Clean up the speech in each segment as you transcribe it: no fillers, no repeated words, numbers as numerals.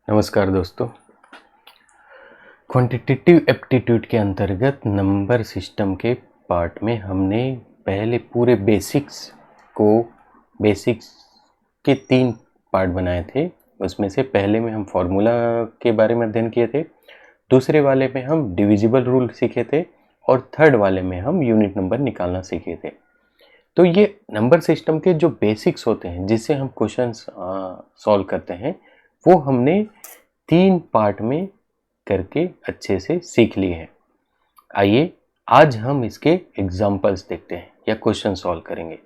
नमस्कार दोस्तों। Quantitative aptitude के अंतर्गत नंबर सिस्टम के पार्ट में हमने पहले पूरे बेसिक्स के 3 पार्ट बनाए थे। उसमें से पहले में हम फॉर्मूला के बारे में अध्ययन किए थे, दूसरे वाले में हम डिविजिबल रूल सीखे थे और थर्ड वाले में हम यूनिट नंबर निकालना सीखे थे। तो ये नंबर सिस्टम के जो बेसिक्स होते हैं जिससे हम क्वेश्चंस सॉल्व करते हैं, वो हमने 3 पार्ट में करके अच्छे से सीख लिए हैं। आइए आज हम इसके एग्जाम्पल्स देखते हैं या क्वेश्चन सॉल्व करेंगे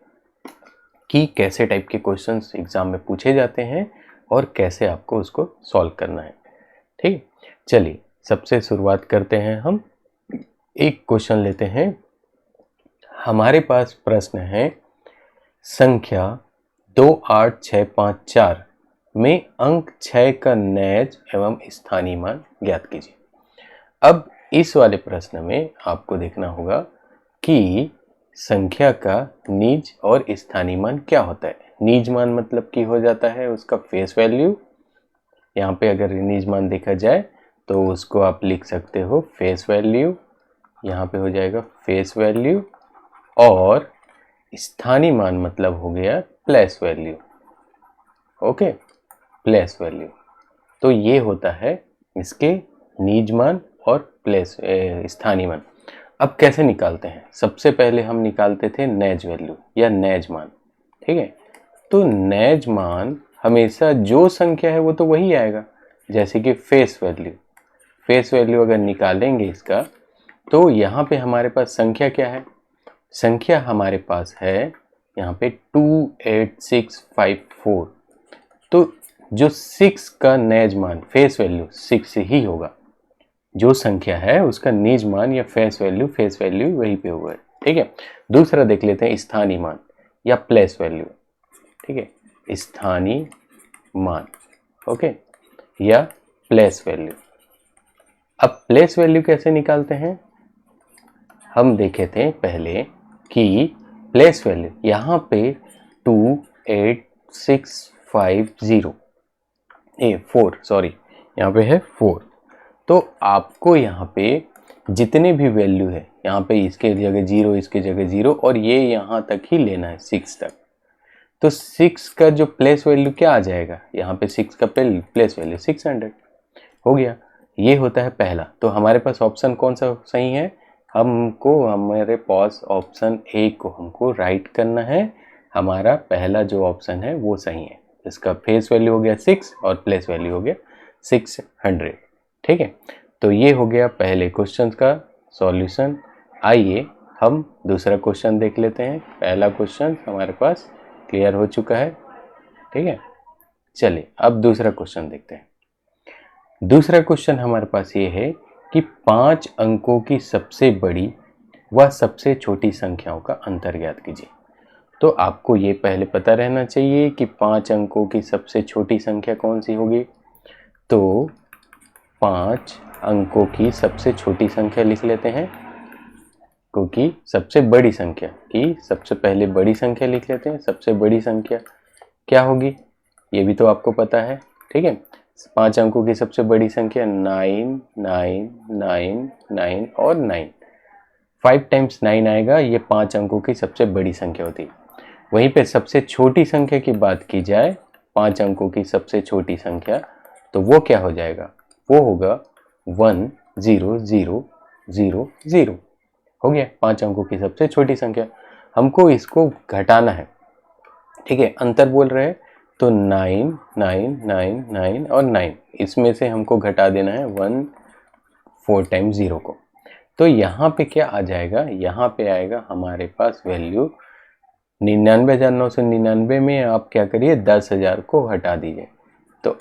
कि कैसे टाइप के क्वेश्चंस एग्जाम में पूछे जाते हैं और कैसे आपको उसको सॉल्व करना है। ठीक है, चलिए सबसे शुरुआत करते हैं। हम एक क्वेश्चन लेते हैं। हमारे पास प्रश्न है, संख्या 28654 में अंक 6 का नैज एवं स्थानीय मान ज्ञात कीजिए। अब इस वाले प्रश्न में आपको देखना होगा कि संख्या का निज और स्थानीय मान क्या होता है। निज मान मतलब कि हो जाता है उसका फेस वैल्यू। यहाँ पे अगर निज मान देखा जाए तो उसको आप लिख सकते हो फेस वैल्यू, यहाँ पे हो जाएगा फेस वैल्यू, और स्थानीय मान मतलब हो गया place value. Okay, place value. तो ये होता है इसके निज मान और प्लेस स्थानीय मान। अब कैसे निकालते हैं? सबसे पहले हम निकालते थे नैज वैल्यू या नैज मान। ठीक है, तो नैज मान हमेशा जो संख्या है वो तो वही आएगा, जैसे कि फेस वैल्यू। फेस वैल्यू अगर निकालेंगे इसका तो यहाँ पे हमारे पास संख्या क्या है? संख्या हमारे पास है यहाँ पे 28654। तो जो 6 का नैज मान फेस वैल्यू 6 ही होगा। जो संख्या है उसका निज मान या फेस वैल्यू वहीं पे होगा। ठीक है, दूसरा देख लेते हैं स्थानीय मान या प्लेस वैल्यू। ठीक है, स्थानीय मान, ओके, या प्लेस वैल्यू। अब प्लेस वैल्यू कैसे निकालते हैं? हम देखे थे पहले कि प्लेस वैल्यू यहाँ पे 28650 4 सॉरी, यहाँ पे है 4। तो आपको यहाँ पे जितने भी वैल्यू है, यहाँ पे इसके जगह 0, इसके जगह 0, और ये यहाँ तक ही लेना है 6 तक। तो 6 का जो प्लेस वैल्यू क्या आ जाएगा? यहाँ पे 6 का प्लेस वैल्यू 600 हो गया। ये होता है पहला। तो हमारे पास ऑप्शन कौन सा सही है? हमारे पास ऑप्शन ए को हमको राइट करना है। हमारा पहला जो ऑप्शन है वो सही है। इसका फेस वैल्यू हो गया 6 और प्लेस वैल्यू हो गया 600। ठीक है, तो ये हो गया पहले क्वेश्चन का सॉल्यूशन। आइए हम दूसरा क्वेश्चन देख लेते हैं। पहला क्वेश्चन हमारे पास क्लियर हो चुका है। ठीक है, चलिए अब दूसरा क्वेश्चन देखते हैं। दूसरा क्वेश्चन हमारे पास ये है कि 5 अंकों की सबसे बड़ी व सबसे छोटी संख्याओं का अंतर ज्ञात कीजिए। तो आपको ये पहले पता रहना चाहिए कि 5 अंकों की सबसे छोटी संख्या कौन सी होगी। तो 5 अंकों की सबसे छोटी संख्या लिख लेते हैं, क्योंकि सबसे बड़ी संख्या की सबसे पहले बड़ी संख्या लिख लेते हैं। सबसे बड़ी संख्या क्या होगी ये भी तो आपको पता है। ठीक है, 5 अंकों की सबसे बड़ी संख्या 9999 और 9। 5 टाइम्स 9 आएगा, ये 5 अंकों की सबसे बड़ी संख्या होती है। वहीं पे सबसे छोटी संख्या की बात की जाए, 5 अंकों की सबसे छोटी संख्या, तो वो क्या हो जाएगा? वो होगा 10000 हो गया 5 अंकों की सबसे छोटी संख्या। हमको इसको घटाना है। ठीक है, अंतर बोल रहे हैं तो 9999 और 9, इसमें से हमको घटा देना है 1 4 टाइम्स 0 को। तो यहाँ पे क्या आ जाएगा? यहाँ पे आएगा हमारे पास वैल्यू 99,999 में आप क्या करिए 10,000 को हटा दीजिए, तो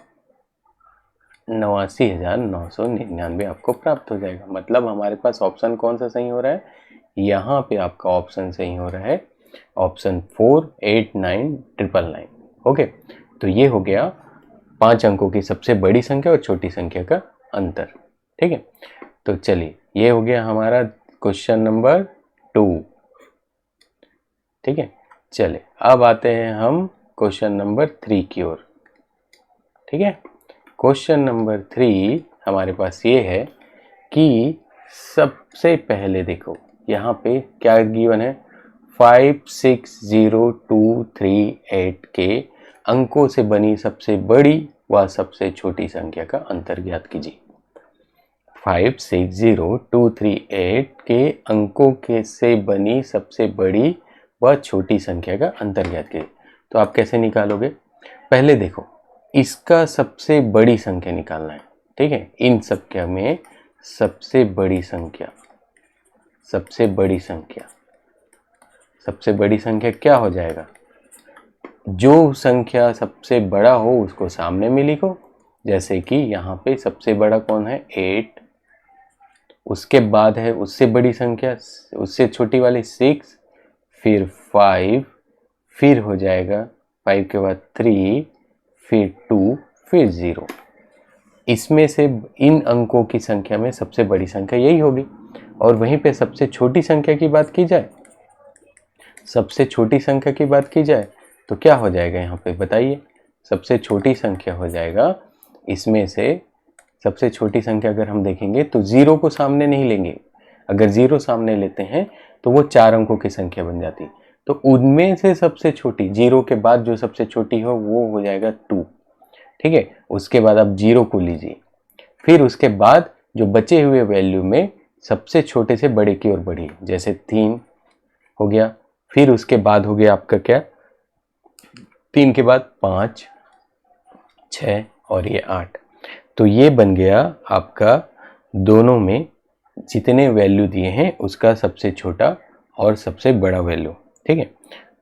89,999 आपको प्राप्त हो जाएगा। मतलब हमारे पास ऑप्शन कौन सा सही हो रहा है? यहाँ पे आपका ऑप्शन सही हो रहा है ऑप्शन 489999। ओके, तो ये हो गया 5 अंकों की सबसे बड़ी संख्या और छोटी संख्या का अंतर। ठीक है, तो चलिए ये हो गया हमारा क्वेश्चन नंबर 2। ठीक है, चलिए अब आते हैं हम क्वेश्चन नंबर 3 की ओर। ठीक है, क्वेश्चन नंबर 3 हमारे पास ये है कि सबसे पहले देखो यहाँ पे क्या गिवन है, 5, 6, 0, 2, 3, 8 के अंकों से बनी सबसे बड़ी व सबसे छोटी संख्या का अंतर ज्ञात कीजिए। 5, 6, 0, 2, 3, 8 के अंकों के से बनी सबसे बड़ी व छोटी संख्या का अंतर ज्ञात कीजिए। तो आप कैसे निकालोगे? पहले देखो इसका सबसे बड़ी संख्या निकालना है, ठीक है। इन संख्या में सबसे बड़ी संख्या क्या हो जाएगा? जो संख्या सबसे बड़ा हो उसको सामने में लिखो। जैसे कि यहाँ पे सबसे बड़ा कौन है? 8, उसके बाद है उससे बड़ी संख्या, उससे छोटी वाली 6, फिर 5, फिर हो जाएगा 5 के बाद 3, फिर 2, फिर 0। इसमें से इन अंकों की संख्या में सबसे बड़ी संख्या यही होगी। और वहीं पे सबसे छोटी संख्या की बात की जाए, तो क्या हो जाएगा यहाँ पे बताइए? सबसे छोटी संख्या हो जाएगा, इसमें से सबसे छोटी संख्या अगर हम देखेंगे तो 0 को सामने नहीं लेंगे। अगर 0 सामने लेते हैं तो वो 4 अंकों की संख्या बन जाती। तो उनमें से सबसे छोटी 0 के बाद जो सबसे छोटी हो वो हो जाएगा 2, ठीक है। उसके बाद आप 0 को लीजिए, फिर उसके बाद जो बचे हुए वैल्यू में सबसे छोटे से बड़े की ओर बढ़िए। जैसे 3 हो गया, फिर उसके बाद हो गया आपका क्या, 3 के बाद 5, 6 और ये 8। तो ये बन गया आपका दोनों में जितने वैल्यू दिए हैं उसका सबसे छोटा और सबसे बड़ा वैल्यू, ठीक है।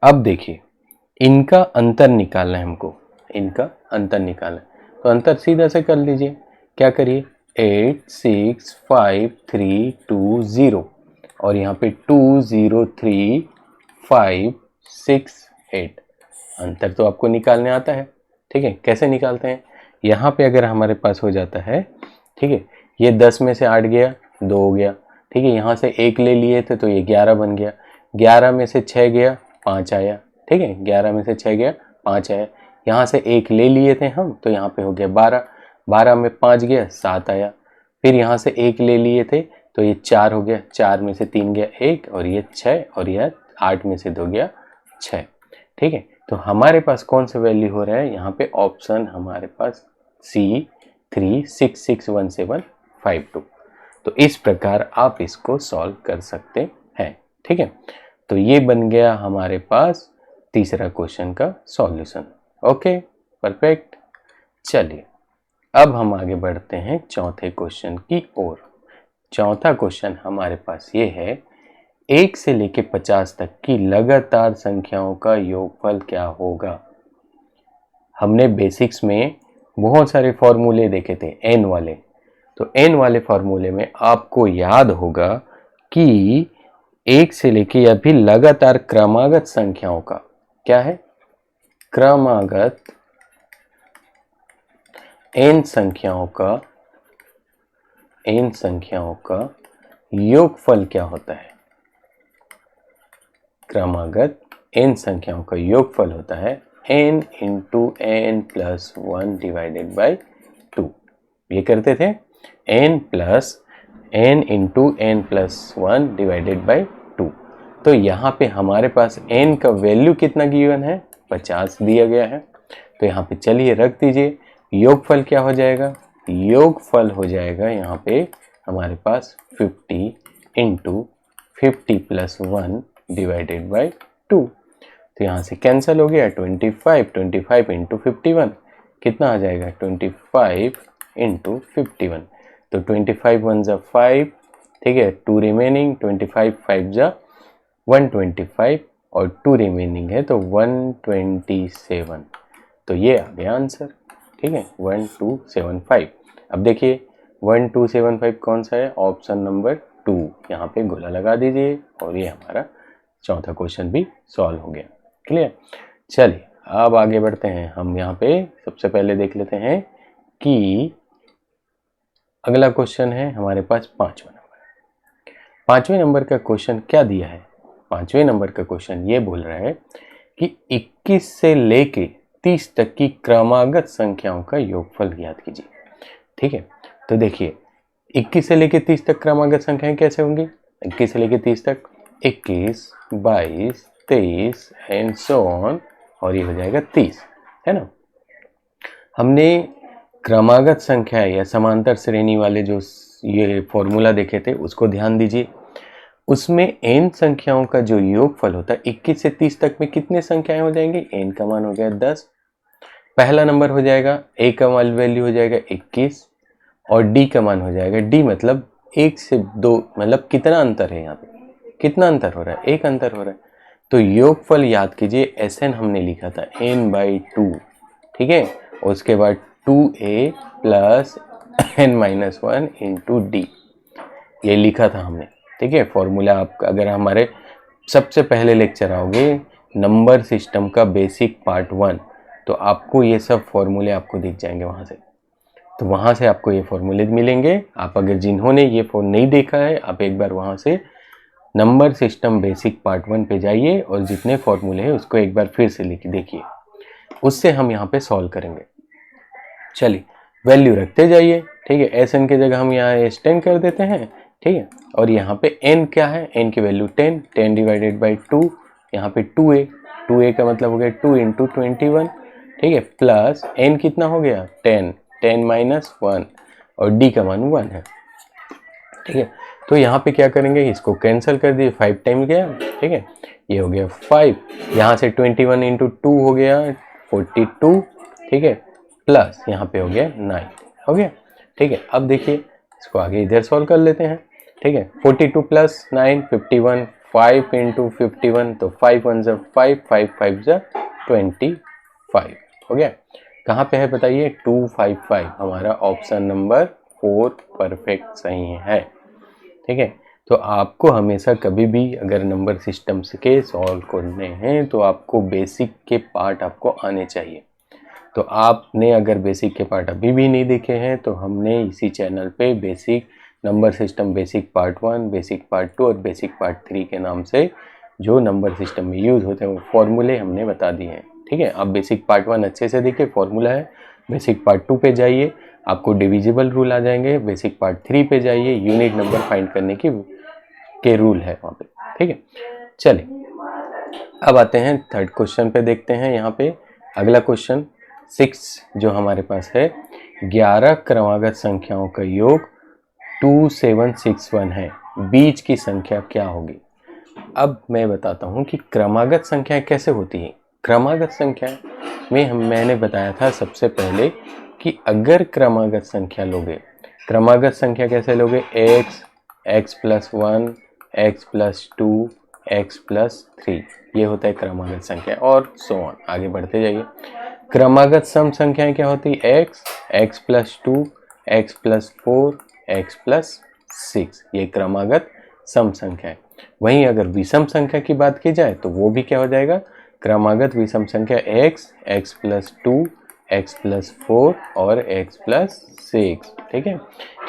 अब देखिए इनका अंतर निकालना है हमको, तो अंतर सीधा से कर लीजिए। क्या करिए? 8, 6, 5, 3, 2, 0 और यहाँ पे 2, 0, 3, 5, 6, 8। अंतर तो आपको निकालने आता है, ठीक है। कैसे निकालते हैं? यहाँ पे अगर हमारे पास हो जाता है, ठीक है, ये 10 में से 8 गया, 2 हो गया, ठीक है। यहाँ से 1 ले लिए थे तो ये 11 बन गया, 11 में से 6 गया, 5 आया, ठीक है। 11 में से 6 गया, 5 आया। यहाँ से 1 ले लिए थे हम तो यहाँ पे हो गया 12, 12 में 5 गया, 7 आया। फिर यहाँ से 1 ले लिए थे तो ये 4 हो गया, 4 में से 3 गया 1 और ये 6 और यह 8 में से 2 गया 6, ठीक है। तो हमारे पास कौन सा वैल्यू हो रहा है यहाँ पे? ऑप्शन हमारे पास C3661752। तो इस प्रकार आप इसको सॉल्व कर सकते हैं, ठीक है। तो ये बन गया हमारे पास तीसरा क्वेश्चन का सॉल्यूशन। Okay, perfect. चलिए अब हम आगे बढ़ते हैं चौथे क्वेश्चन की ओर। चौथा क्वेश्चन हमारे पास ये है, 1 से लेके 50 तक की लगातार संख्याओं का योगफल क्या होगा? हमने बेसिक्स में बहुत सारे फॉर्मूले देखे थे n वाले। तो n वाले फॉर्मूले में आपको याद होगा कि 1 से लेके या फिर लगातार क्रमागत संख्याओं का क्या है? क्रमागत n संख्याओं का योगफल क्या होता है? क्रमागत n संख्याओं का योगफल होता है n into n plus 1 divided by 2। ये करते थे n plus n into n plus 1 divided by 2। तो यहाँ पे हमारे पास n का वैल्यू कितना गिवन है? 50 दिया गया है। तो यहाँ पे चलिए रख दीजिए। योगफल क्या हो जाएगा? योगफल हो जाएगा यहाँ पे हमारे पास 50 इंटू 50 प्लस 1 डिवाइडेड बाई 2। तो यहाँ से कैंसिल हो गया 25 इंटू 51 कितना आ जाएगा? 25 इंटू 51। तो 25 1 जा 5, ठीक है, 2 रिमेनिंग, 25 5 जा 125 और 2 रिमेनिंग है तो 127। तो ये आ गया आंसर, ठीक है, 1275। अब देखिए 1275 कौन सा है? Option number 2। यहाँ पे गोला लगा दीजिए और ये हमारा चौथा क्वेश्चन भी सॉल्व हो गया। क्लियर? चलिए अब आगे बढ़ते हैं। हम यहाँ पे सबसे पहले देख लेते हैं कि अगला क्वेश्चन है हमारे पास 5वां नंबर। 5वें नंबर का क्वेश्चन क्या दिया है? 5वें नंबर का क्वेश्चन ये बोल रहा है कि 21 से लेके 30 तक की क्रमागत संख्याओं का योगफल ज्ञात कीजिए। ठीक है, तो देखिए 21 से लेके 30 तक क्रमागत संख्याएं कैसे होंगी? 21 से लेके 30 तक 21, 22, 23 एंड सो ऑन, और ये हो जाएगा 30, है ना। हमने क्रमागत संख्या या समांतर श्रेणी वाले जो ये फॉर्मूला देखे थे उसको ध्यान दीजिए। उसमें n संख्याओं का जो योगफल होता है 21 से 30 तक में कितने संख्याएं हो जाएंगी? n का मान हो गया 10, पहला नंबर हो जाएगा, a का वैल्यू हो जाएगा 21 और d का मान हो जाएगा, d मतलब 1 से 2, मतलब कितना अंतर है यहाँ पे? कितना अंतर हो रहा है? एक अंतर हो रहा है। तो योगफल याद कीजिए, Sn हमने लिखा था n/2, ठीक है, उसके बाद 2a plus n-1 into D, ये लिखा था हमने। ठीक है, फॉर्मूला आप अगर हमारे सबसे पहले लेक्चर आओगे नंबर सिस्टम का बेसिक पार्ट 1, तो आपको ये सब फॉर्मूले आपको दिख जाएंगे वहाँ से, तो वहाँ से आपको ये फॉर्मूले मिलेंगे। आप अगर जिन्होंने ये फोन नहीं देखा है, आप एक बार वहाँ से नंबर सिस्टम बेसिक पार्ट 1 पे जाइए और जितने फॉर्मूले हैं उसको एक बार फिर से लिख देखिए, उससे हम यहाँ पे सॉल्व करेंगे। चलिए वैल्यू रखते जाइए। ठीक है, एस एन की जगह हम यहाँ एस 10 कर देते हैं। ठीक है, और यहाँ पे n क्या है? n की वैल्यू 10, 10 डिवाइडेड बाई 2, यहाँ पे 2a, 2a का मतलब हो गया 2 इंटू 21। ठीक है, प्लस n कितना हो गया? 10, 10 माइनस 1 और d का मान 1 है। ठीक है, तो यहाँ पे क्या करेंगे, इसको कैंसिल कर दिए, 5 टाइम गया। ठीक है, ये हो गया 5, यहाँ से 21 इंटू 2 हो गया 42। ठीक है, प्लस यहाँ पे हो गया 9, हो गया। ठीक है, अब देखिए इसको आगे इधर सॉल्व कर लेते हैं। ठीक है, 42 प्लस 9 51, 5 इंटू 51, तो 5 1 ज़ा 5, 5 5 ज़ा 25 हो गया। कहाँ पे है बताइए? 255, हमारा ऑप्शन नंबर 4 परफेक्ट सही है। ठीक है, तो आपको हमेशा कभी भी अगर नंबर सिस्टम के सॉल्व करने हैं तो आपको बेसिक के पार्ट आपको आने चाहिए। तो आपने अगर बेसिक के पार्ट अभी भी नहीं देखे हैं तो हमने इसी चैनल पे basic number system basic part 1, basic part 2 और बेसिक पार्ट 3 के नाम से जो नंबर सिस्टम में यूज़ होते हैं वो फॉर्मूले हमने बता दिए हैं। ठीक है, आप बेसिक पार्ट 1 अच्छे से देखिए, फॉर्मूला है। बेसिक पार्ट 2 पे जाइए, आपको डिविजिबल रूल आ जाएंगे। बेसिक पार्ट 3 पे जाइए, यूनिट नंबर फाइंड करने के रूल है वहाँ पे। ठीक है, चलिए अब आते हैं थर्ड क्वेश्चन पे, देखते हैं यहाँ पे अगला क्वेश्चन 6 जो हमारे पास है, 11 क्रमागत संख्याओं का योग 2761 है, बीच की संख्या क्या होगी? अब मैं बताता हूँ कि क्रमागत संख्याएं कैसे होती हैं। क्रमागत संख्या में मैंने बताया था सबसे पहले कि अगर क्रमागत संख्या लोगे, क्रमागत संख्या कैसे लोगे? x plus 1, x plus 2, x plus 3, ये होता है क्रमागत संख्या, और सो ऑन आगे बढ़ते जाइए। क्रमागत सम संख्याएं क्या होती है? x plus 2, x plus 4, x plus 6, ये क्रमागत सम संख्या है। वहीं अगर विषम संख्या की बात की जाए तो वो भी क्या हो जाएगा? क्रमागत विषम संख्या x प्लस 2, x प्लस 4 और x प्लस 6। ठीक है,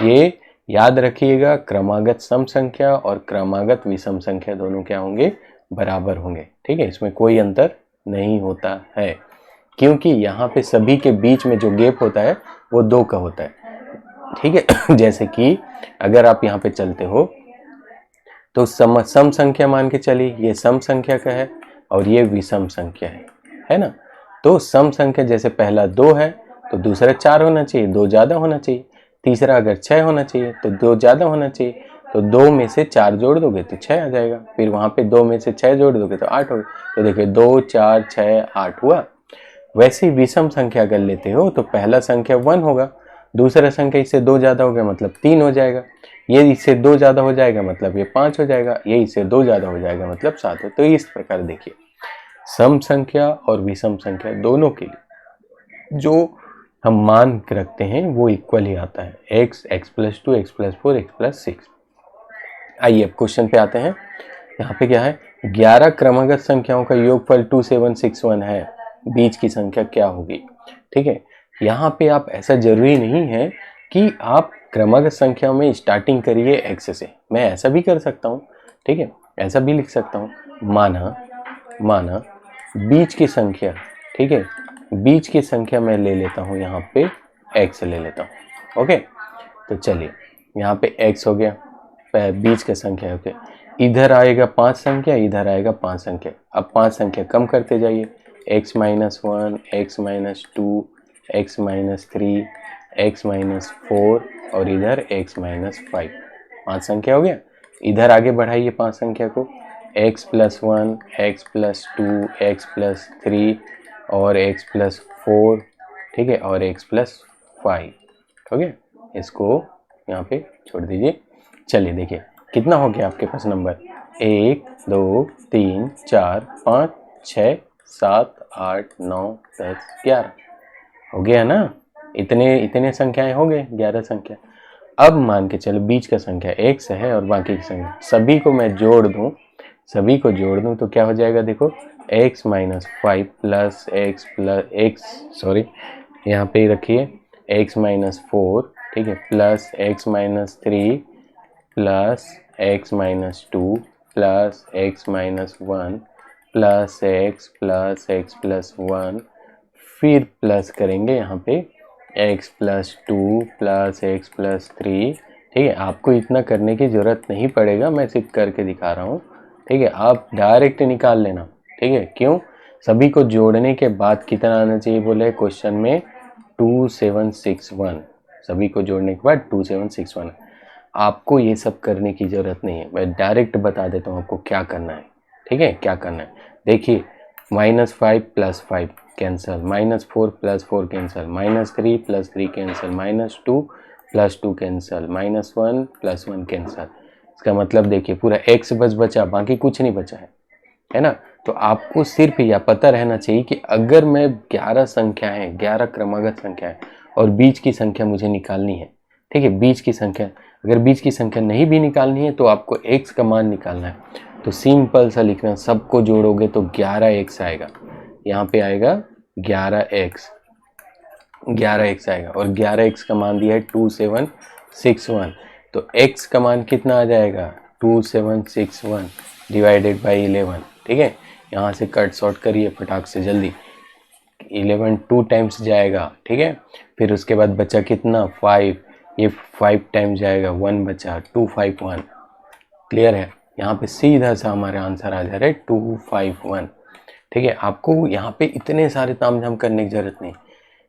ये याद रखिएगा, क्रमागत सम संख्या और क्रमागत विषम संख्या दोनों क्या होंगे? बराबर होंगे। ठीक है, इसमें कोई अंतर नहीं होता है, क्योंकि यहाँ पे सभी के बीच में जो गैप होता है वो 2 का होता है। ठीक है, जैसे कि अगर आप यहाँ पे चलते हो तो सम संख्या मान के चलिए, ये सम संख्या का है और ये विषम संख्या है ना। तो सम संख्या जैसे पहला 2 है तो दूसरा 4 होना चाहिए, 2 ज़्यादा होना चाहिए। तीसरा अगर 6 होना चाहिए तो 2 ज़्यादा होना चाहिए, तो 2 में से 4 जोड़ दोगे तो 6 आ जाएगा। फिर वहाँ पे 2 में से 6 जोड़ दोगे तो 8 होगा। तो देखिए 2 4 6 8 हुआ। वैसे ही विषम संख्या अगर लेते हो तो पहला संख्या 1 होगा, दूसरा संख्या इससे 2 ज़्यादा हो गया मतलब 3 हो जाएगा, ये इससे 2 ज़्यादा हो जाएगा मतलब ये 5 हो जाएगा, ये इससे 2 ज़्यादा हो जाएगा मतलब 7 हो। तो इस प्रकार देखिए सम संख्या और विषम संख्या दोनों के लिए जो हम मान रखते हैं वो इक्वल ही आता है, x plus 2, x plus 4, x plus 6। आइए अब क्वेश्चन पे आते हैं। यहाँ पे क्या है? 11 क्रमागत संख्याओं का योगफल 2761 है, बीच की संख्या क्या होगी? ठीक है, यहाँ पे आप ऐसा जरूरी नहीं है कि आप क्रमागत संख्या में स्टार्टिंग करिए x से, मैं ऐसा भी कर सकता हूँ। ठीक है, ऐसा भी लिख सकता हूँ, माना बीच की संख्या, ठीक है, बीच की संख्या मैं ले लेता हूँ यहाँ पे x ले लेता हूँ। ओके, तो चलिए यहाँ पे x हो गया, बीच का संख्या। ओके, इधर आएगा 5 संख्या, इधर आएगा 5 संख्या। अब 5 संख्या कम करते जाइए, x minus 1, x minus 2, x minus 3, x minus 4 और इधर x माइनस 5। 5 संख्या हो गया। इधर आगे बढ़ाइए 5 संख्या को, x plus 1, x plus 2, x plus 3 और x प्लस 4, ठीक है, और x प्लस 5 हो गया। इसको यहाँ पे छोड़ दीजिए। चलिए देखिए कितना हो गया आपके पास नंबर, 1 2 3 4 5 6 7 8 9 10 11 हो गया ना। इतने संख्याएं हो गए, 11 संख्या। अब मान के चलो बीच का संख्या x है और बाकी की संख्या, सभी को मैं जोड़ दूं तो क्या हो जाएगा, देखो x minus 5 plus x sorry यहाँ पे रखिए x माइनस 4, ठीक है, plus x minus 3 plus x minus 2 plus x minus 1 plus x plus 1, फिर प्लस करेंगे यहाँ पे x plus 2 plus x plus 3, ठीक है। आपको इतना करने की ज़रूरत नहीं पड़ेगा, मैं सिर्फ करके दिखा रहा हूँ, ठीक है। आप डायरेक्ट निकाल लेना, ठीक है। क्यों, सभी को जोड़ने के बाद कितना आना चाहिए बोले क्वेश्चन में, 2761। सभी को जोड़ने के बाद 2761। आपको ये सब करने की ज़रूरत नहीं है, मैं डायरेक्ट बता देता हूँ आपको क्या करना है, ठीक है। क्या करना है देखिए, -5 plus 5 cancel, -4 plus 4 cancel, -3 plus 3 cancel, -2 plus 2 cancel, -1 plus 1 cancel. इसका मतलब देखिए पूरा x बस बचा, बाकी कुछ नहीं बचा है ना। तो आपको सिर्फ यह पता रहना चाहिए कि अगर मैं 11 संख्याएं, 11 क्रमागत संख्याएं और बीच की संख्या मुझे निकालनी है, ठीक है। बीच की संख्या, अगर बीच की संख्या नहीं भी निकालनी है तो आपको x का मान निकालना है। तो सिंपल सा लिखना, सबको जोड़ोगे तो 11x आएगा, यहाँ पे आएगा 11x आएगा, और 11x का मान दिया है 2761। तो x का मान कितना आ जाएगा, 2761 डिवाइडेड बाई 11, ठीक है। यहाँ से कट शॉर्ट करिए फटाक से जल्दी, 11 2 टाइम्स जाएगा, ठीक है। फिर उसके बाद बचा कितना, 5, ये 5 टाइम्स जाएगा, 1 बचा, 251। क्लियर है, यहाँ पे सीधा सा हमारा आंसर आ जा रहा है 251, ठीक है। आपको यहाँ पे इतने सारे तामझाम करने की जरूरत नहीं,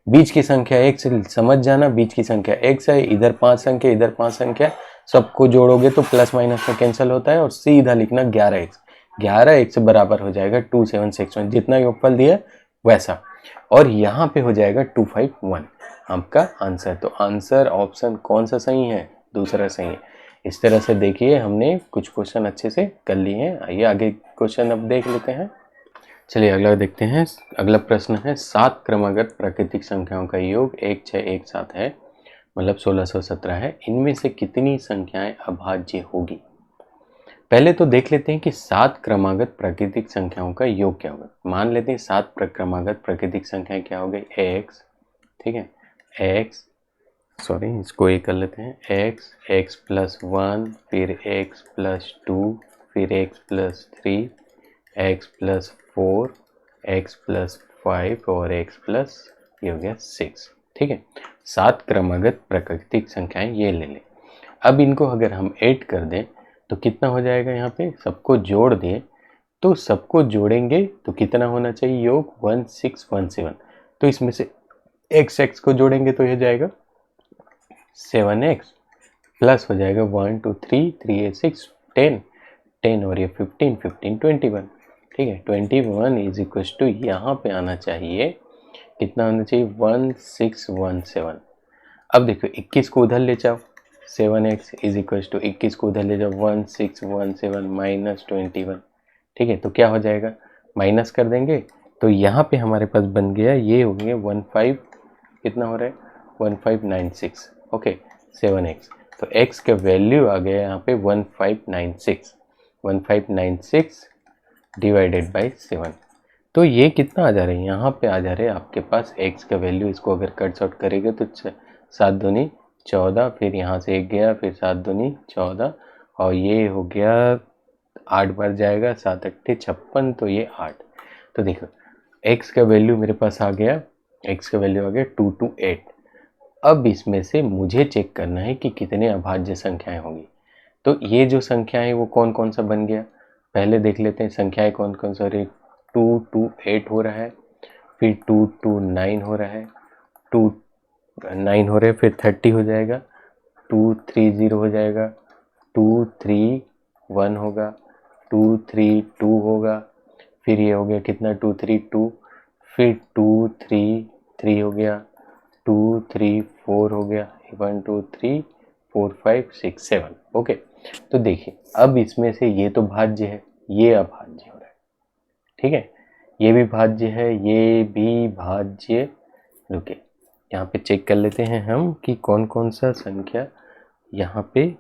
बीच की संख्या एक से समझ जाना, बीच की संख्या x है, इधर 5 संख्या, इधर 5 संख्या, सबको जोड़ोगे तो प्लस माइनस में कैंसिल होता है, और सीधा लिखना 11x बराबर हो जाएगा 2761, जितना योगफल दिया वैसा, और यहाँ पे हो जाएगा 251 आपका आंसर। तो आंसर ऑप्शन कौन सा सही है, दूसरा सही है। इस तरह से देखिए हमने कुछ क्वेश्चन अच्छे से कर लिए हैं। आइए आगे क्वेश्चन अब देख लेते हैं। चलिए अगला देखते हैं। अगला प्रश्न है 7 क्रमागत प्राकृतिक संख्याओं का योग 1617 है, मतलब 1617 है। इनमें से कितनी संख्याएं अभाज्य होगी। पहले तो देख लेते हैं कि 7 क्रमागत प्राकृतिक संख्याओं का योग क्या होगा। मान लेते हैं 7 क्रमागत प्राकृतिक संख्याएं क्या हो गई, x, ठीक है, x सॉरी इसको ये कर लेते हैं, x प्लस 1, फिर x प्लस 2, फिर x plus 3, x plus 4, x plus 5 और x प्लस ये हो गया 6, ठीक है। 7 क्रमागत प्राकृतिक संख्याएं ये ले लें। अब इनको अगर हम ऐड कर दें तो कितना हो जाएगा, यहाँ पे सबको जोड़ दें तो सबको जोड़ेंगे तो कितना होना चाहिए योग, 1617। तो इसमें से x को जोड़ेंगे तो ये जाएगा 7x, प्लस हो जाएगा 1 2 3 3 8 6 10 और ये 15 21, ठीक है। 21 इज इक्व टू यहाँ पे आना चाहिए, कितना आना चाहिए, 1617। अब देखो 21 को उधर ले जाओ, 7x इज इक्व टू 21 को उधर ले जाओ, 1617 माइनस 21, ठीक है। तो क्या हो जाएगा, माइनस कर देंगे तो यहाँ पे हमारे पास बन गया, ये हो गया 15, कितना हो रहा है 1596, ओके 7x। तो x का वैल्यू आ गया यहाँ पे 1596 डिवाइडेड बाई 7। तो ये कितना आ जा रहा है, यहाँ पे आ जा रहे हैं आपके पास x का वैल्यू, इसको अगर कट शॉर्ट करेंगे तो 7 दूनी 14, फिर यहाँ से 1 गया, फिर 7 दूनी 14 और ये हो गया 8 बार जाएगा, 7 8 56, तो ये 8। तो देखो x का वैल्यू मेरे पास आ गया, x का वैल्यू आ गया 2 to 8। अब इसमें से मुझे चेक करना है कि कितने अभाज्य संख्याएं होंगी। तो ये जो संख्याएं वो कौन कौन सा बन गया, पहले देख लेते हैं संख्याएं कौन कौन सा। 2 to 8 हो रहा है, फिर 2 to 9 हो रहा है, 2 9 हो रहे हैं, फिर 30 हो जाएगा, 2 3 0 हो जाएगा, 2 3 1 होगा, 2 3 2 होगा, फिर ये हो गया कितना 2 3 2, फिर 2 3 3 हो गया, 2 3 4 हो गया, 1 2 3 4 5 6 7। ओके, तो देखिए अब इसमें से ये तो भाज्य है, ये अभाज्य हो रहा है, ठीक है, ये भी भाज्य है, ये भी भाज्य। रुके, यहाँ पे चेक कर लेते हैं हम कि कौन कौन सा संख्या यहाँ पे,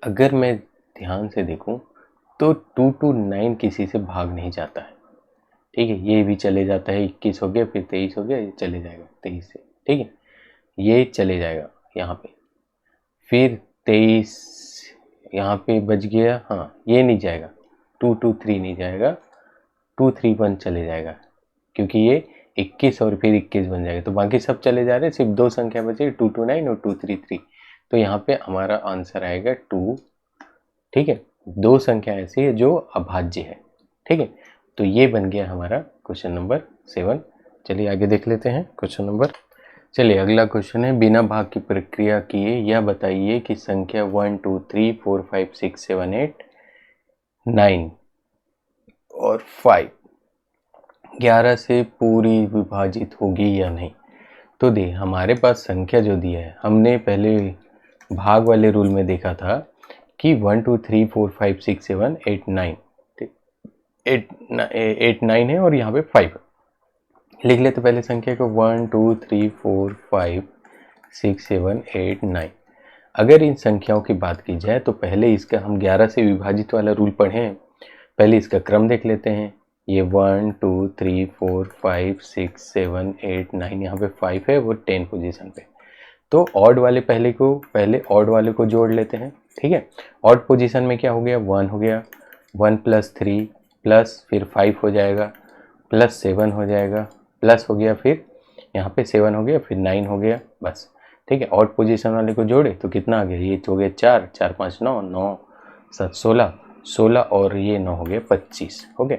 अगर मैं ध्यान से देखूं तो 2 to 9 किसी से भाग नहीं जाता है, ठीक है, ये भी चले जाता है, 21 हो गया, फिर 23 हो गया, ये चले जाएगा 23 से, ठीक है, ये चले जाएगा यहाँ पे, फिर 23 यहाँ पे बच गया, हाँ ये नहीं जाएगा, 2 2 3 नहीं जाएगा, 2 3 1 चले जाएगा, क्योंकि ये 21 और फिर 21 बन जाएगा, तो बाकी सब चले जा रहे हैं, सिर्फ दो संख्या बची 2 2 9 और 2 3 3। तो यहाँ पे हमारा आंसर आएगा 2, ठीक है, दो संख्या ऐसी है जो अभाज्य है, ठीक है, तो ये बन गया हमारा क्वेश्चन नंबर 7। चलिए आगे देख लेते हैं क्वेश्चन नंबर। चलिए अगला क्वेश्चन है, बिना भाग की प्रक्रिया किए यह बताइए कि संख्या 1 2 3 4 5 6 7 8 9 और 5 11 से पूरी विभाजित होगी या नहीं। तो दे हमारे पास संख्या जो दी है, हमने पहले भाग वाले रूल में देखा था कि 1 2 3 4 5 6 7 8 9, 8 9 है और यहाँ पे 5 लिख लेते पहले संख्या को, 1 2 3 4 5 6 7 8 9। अगर इन संख्याओं की बात की जाए तो पहले इसका हम 11 से विभाजित वाला रूल पढ़े हैं, पहले इसका क्रम देख लेते हैं। ये 1 2 3 4 5 6 7 8 9, यहाँ पे 5 है वो 10 पोजीशन पे, तो ऑड वाले पहले ऑड वाले को जोड़ लेते हैं, ठीक है। ऑड पोजीशन में क्या हो गया, 1 हो गया, 1 प्लस 3 प्लस फिर 5 हो जाएगा, प्लस 7 हो जाएगा, प्लस हो गया, फिर यहाँ पे 7 हो गया, फिर 9 हो गया, बस, ठीक है। ऑड पोजीशन वाले को जोड़े तो कितना आ गया, ये हो गया 4 4 5 9 9 7 16 16 और ये 9 हो गया 25 हो गया।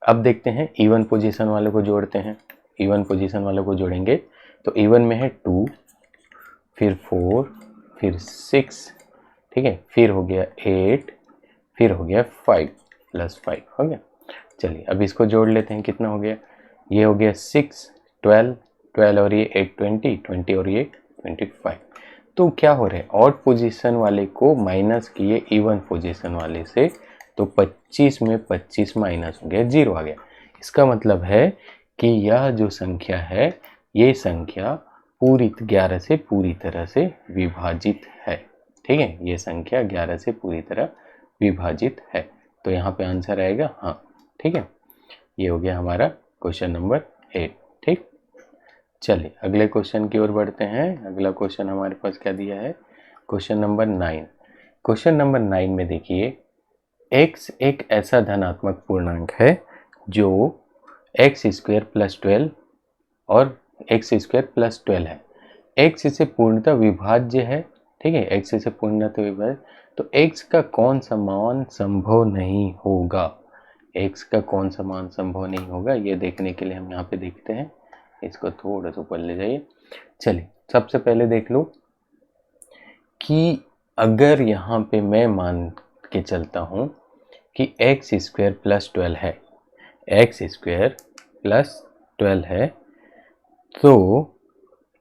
अब देखते हैं इवन पोजीशन वाले को जोड़ते हैं, इवन पोजीशन वाले को जोड़ेंगे तो इवन में है 2 फिर 4 फिर 6, ठीक है, फिर हो गया 8 फिर हो गया 5 प्लस 5 हो गया। चलिए अब इसको जोड़ लेते हैं, कितना हो गया, ये हो गया 6 12 12 और ये 8 20 20 और ये 25। तो क्या हो रहा है, ऑड पोजीशन वाले को माइनस किए इवन पोजीशन वाले से, तो 25 में 25 माइनस हो गया, 0 आ गया। इसका मतलब है कि यह जो संख्या है, ये संख्या पूरी 11 से पूरी तरह से विभाजित है, ठीक है, ये संख्या 11 से पूरी तरह विभाजित है, तो यहाँ पे आंसर आएगा हाँ, ठीक है। ये हो गया हमारा क्वेश्चन नंबर 8, ठीक। चलिए अगले क्वेश्चन की ओर बढ़ते हैं। अगला क्वेश्चन हमारे पास क्या दिया है, क्वेश्चन नंबर 9। क्वेश्चन नंबर 9 में देखिए, x एक ऐसा धनात्मक पूर्णांक है जो एक्स स्क्वायर प्लस 12 और एक्स स्क्वायर प्लस 12 है, x इसे पूर्णतः विभाज्य है, ठीक है, x इसे पूर्णतः विभाज्य, तो x का कौन सा मान संभव नहीं होगा, x का कौन सा मान संभव नहीं होगा, ये देखने के लिए हम यहाँ पे देखते हैं, इसको थोड़ा सा ऊपर ले जाइए। चलिए सबसे पहले देख लो कि अगर यहाँ पे मैं मान के चलता हूँ कि एक्स स्क्वायर प्लस 12 है, एक्स स्क्वायर प्लस 12 है, तो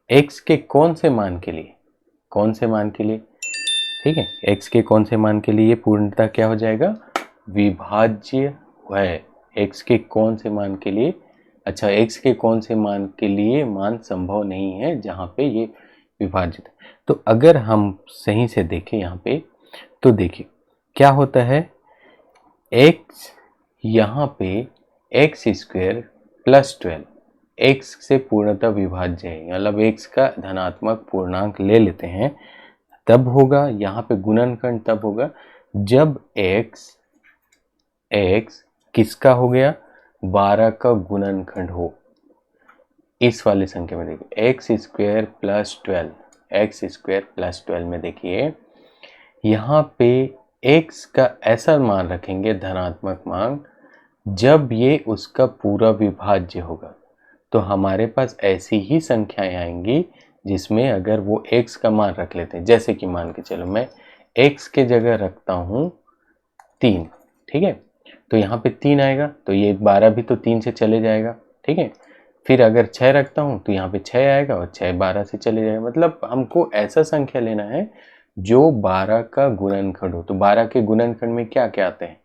x के कौन से मान के लिए, कौन से मान के लिए, ठीक है, x के कौन से मान के लिए पूर्णतः क्या हो जाएगा, विभाज्य है। x के कौन से मान के लिए, अच्छा x के कौन से मान के लिए मान संभव नहीं है जहाँ पे ये विभाजित है। तो अगर हम सही से देखें यहाँ पे, तो देखिए क्या होता है, x यहाँ पे एक्स स्क्वायर प्लस 12 x से पूर्णतः विभाज्य है, मतलब x का धनात्मक पूर्णांक ले लेते हैं, तब होगा यहाँ पे गुणनखंड तब होगा जब x किसका हो गया, 12 का गुणनखंड हो, इस वाले संख्या में देखिए x square plus 12, x square plus 12 में देखिए यहाँ पे x का ऐसा मान रखेंगे धनात्मक मान जब ये उसका पूरा विभाज्य होगा। तो हमारे पास ऐसी ही संख्याएं आएंगी जिसमें अगर वो x का मान रख लेते हैं, जैसे कि मान के चलो मैं x के जगह रखता हूँ 3, ठीक है, तो यहाँ पे 3 आएगा, तो ये 12 भी तो 3 से चले जाएगा, ठीक है। फिर अगर 6 रखता हूँ तो यहाँ पे 6 आएगा और 6 12 से चले जाएगा। मतलब हमको ऐसा संख्या लेना है जो 12 का गुणनखंड हो। तो 12 के गुणनखंड में क्या क्या आते हैं,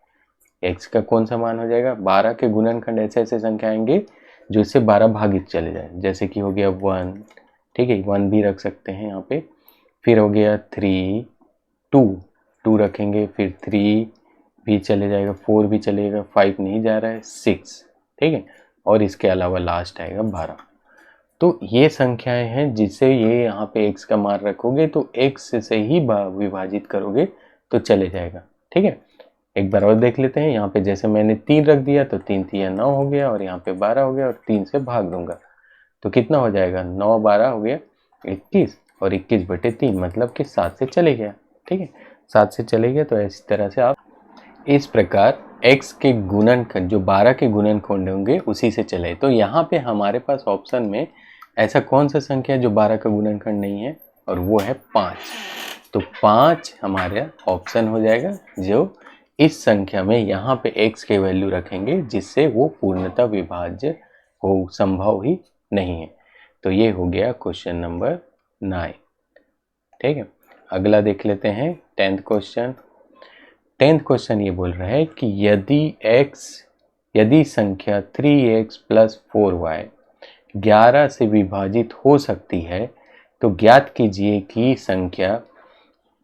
x का कौन सा मान हो जाएगा, 12 के गुणनखंड ऐसे ऐसे संख्या आएंगे जो इससे 12 भागित चले जाए, जैसे कि हो गया 1, ठीक है, 1 भी रख सकते हैं यहाँ पे। फिर हो गया 3, 2 रखेंगे, फिर 3 भी चले जाएगा, 4 भी चलेगा, 5 नहीं जा रहा है, 6, ठीक है, और इसके अलावा लास्ट आएगा 12। तो ये संख्याएं हैं जिसे ये यहाँ पे x का मान रखोगे तो x से ही विभाजित करोगे तो चले जाएगा, ठीक है। एक बार और देख लेते हैं, यहाँ पे जैसे मैंने 3 रख दिया तो 3 3 9 हो गया और यहाँ पे 12 हो गया और 3 से भाग दूंगा तो कितना हो जाएगा, 9 12 हो गया 21 और 21/3 मतलब कि 7 से चले गया, ठीक है, 7 से चले गया। तो इस तरह से आप इस प्रकार x के गुणनखंड जो 12 के गुणनखंड होंगे उसी से चले। तो यहाँ पे हमारे पास ऑप्शन में ऐसा कौन सा संख्या है जो 12 का गुणनखंड नहीं है, और वो है 5। तो 5 हमारा ऑप्शन हो जाएगा जो इस संख्या में यहाँ पे x के वैल्यू रखेंगे जिससे वो पूर्णतः विभाज्य हो, संभव ही नहीं है। तो ये हो गया क्वेश्चन नंबर 9, ठीक है। अगला देख लेते हैं 10th क्वेश्चन। 10th क्वेश्चन ये बोल रहा है कि यदि संख्या 3x प्लस 4y 11 से विभाजित हो सकती है तो ज्ञात कीजिए कि संख्या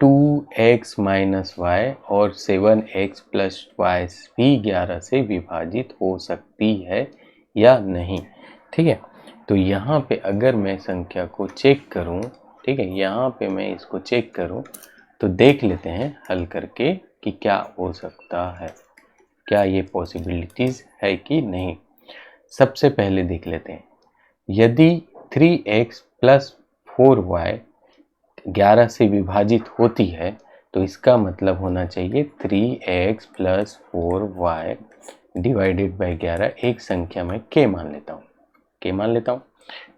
2x माइनस y और 7x प्लस y भी 11 से विभाजित हो सकती है या नहीं, ठीक है। तो यहाँ पे अगर मैं संख्या को चेक करूँ, ठीक है, यहाँ पे मैं इसको चेक करूँ तो देख लेते हैं हल करके कि क्या हो सकता है, क्या ये पॉसिबिलिटीज़ है कि नहीं। सबसे पहले देख लेते हैं, यदि 3x प्लस 4y 11 से विभाजित होती है तो इसका मतलब होना चाहिए 3x plus 4y divided by 11 एक संख्या में k मान लेता हूँ,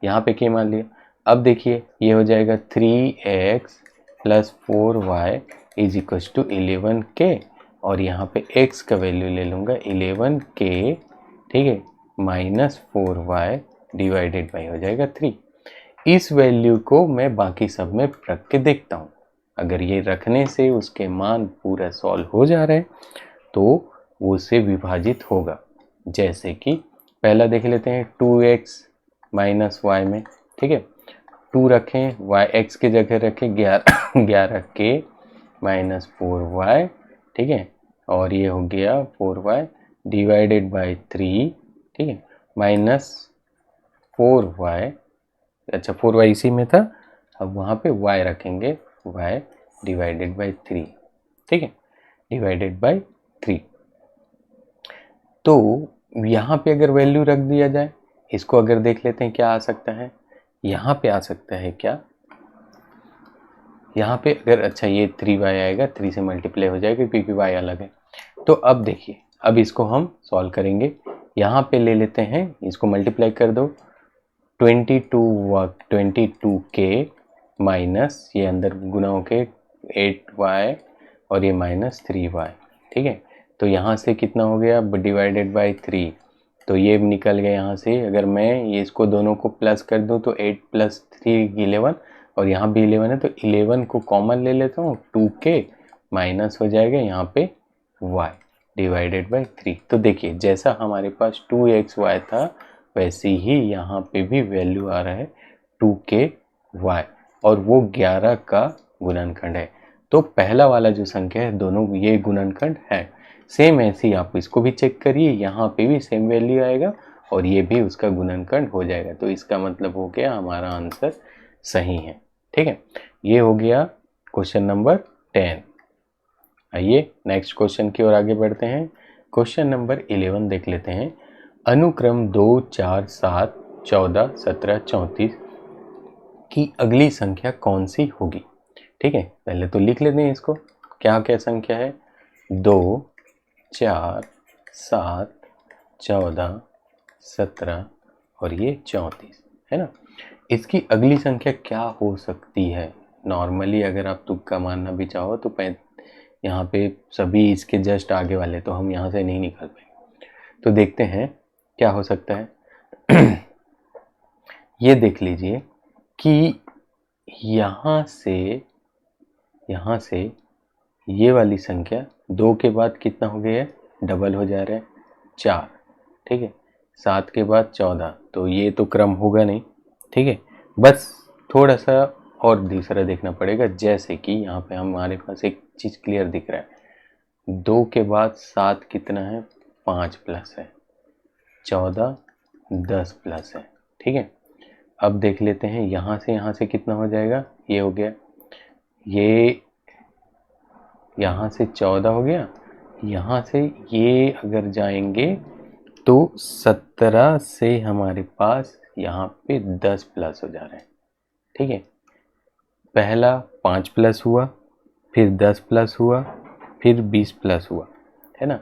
यहाँ पे k मान लिया। अब देखिए ये हो जाएगा 3x plus 4y is equal to 11k और यहाँ पे x का वैल्यू ले लूँगा 11k, ठीक है, माइनस 4y डिवाइडेड बाई हो जाएगा 3। इस वैल्यू को मैं बाकी सब में रख के देखता हूँ, अगर ये रखने से उसके मान पूरा सॉल्व हो जा रहे हैं तो वो से विभाजित होगा। जैसे कि पहला देख लेते हैं 2x माइनस वाई में, ठीक है, 2 रखें, y x के जगह रखें 11k माइनस 4y, ठीक है, और ये हो गया 4y डिवाइडेड बाई 3, ठीक है, माइनस 4y, अच्छा 4y इसी में था, अब वहाँ पे y रखेंगे, y डिवाइडेड बाई 3, ठीक है, डिवाइडेड बाई 3। तो यहाँ पे अगर वैल्यू रख दिया जाए, इसको अगर देख लेते हैं क्या आ सकता है, यहाँ पे आ सकता है क्या, यहाँ पे अगर, अच्छा ये 3y आएगा, 3 से मल्टीप्लाई हो जाएगा क्योंकि y अलग है। तो अब देखिए, अब इसको हम सॉल्व करेंगे, यहाँ पे ले लेते हैं, इसको मल्टीप्लाई कर दो, 22k माइनस ये अंदर गुना होके 8y और ये माइनस 3y, ठीक है। तो यहाँ से कितना हो गया डिवाइडेड बाई 3, तो ये निकल गया यहाँ से। अगर मैं ये इसको दोनों को प्लस कर दूँ तो 8 प्लस 3 11 और यहाँ भी 11 है, तो 11 को कॉमन ले लेता हूँ, 2k माइनस हो जाएगा यहाँ पे y डिवाइडेड बाई 3। तो देखिए जैसा हमारे पास 2xy था वैसे ही यहाँ पे भी वैल्यू आ रहा है 2ky और वो 11 का गुणनखंड है। तो पहला वाला जो संख्या है दोनों ये गुणनखंड है। सेम ऐसे ही आप इसको भी चेक करिए, यहाँ पे भी सेम वैल्यू आएगा और ये भी उसका गुणनखंड हो जाएगा। तो इसका मतलब हो गया हमारा आंसर सही है, ठीक है। ये हो गया क्वेश्चन नंबर 10। आइए नेक्स्ट क्वेश्चन की ओर आगे बढ़ते हैं। क्वेश्चन नंबर 11 देख लेते हैं। अनुक्रम 2, 4, 7, 14, 17, 34 की अगली संख्या कौन सी होगी। ठीक है, पहले तो लिख लेते हैं इसको, क्या क्या संख्या है, 2, 4, 7, 14, 17 और ये 34 है ना। इसकी अगली संख्या क्या हो सकती है। नॉर्मली अगर आप तुक्का मारना भी चाहो तो यहाँ पे सभी इसके जस्ट आगे वाले, तो हम यहाँ से नहीं निकाल पाएंगे। तो देखते हैं क्या हो सकता है। ये देख लीजिए कि यहाँ से ये वाली संख्या 2 के बाद कितना हो गया है, डबल हो जा रहा है 4। ठीक है, 7 के बाद 14, तो ये तो क्रम होगा नहीं। ठीक है, बस थोड़ा सा और दूसरा देखना पड़ेगा, जैसे कि यहाँ पे हमारे पास एक चीज़ क्लियर दिख रहा है, 2 के बाद 7 कितना है, 5 प्लस है, 14 10 प्लस है। ठीक है, अब देख लेते हैं यहाँ से कितना हो जाएगा, ये हो गया, ये यहाँ से 14 हो गया, यहाँ से ये अगर जाएंगे तो 17 से हमारे पास यहाँ पे 10 प्लस हो जा रहा है। ठीक है, पहला 5 प्लस हुआ, फिर 10 प्लस हुआ, फिर 20 प्लस हुआ, है ना।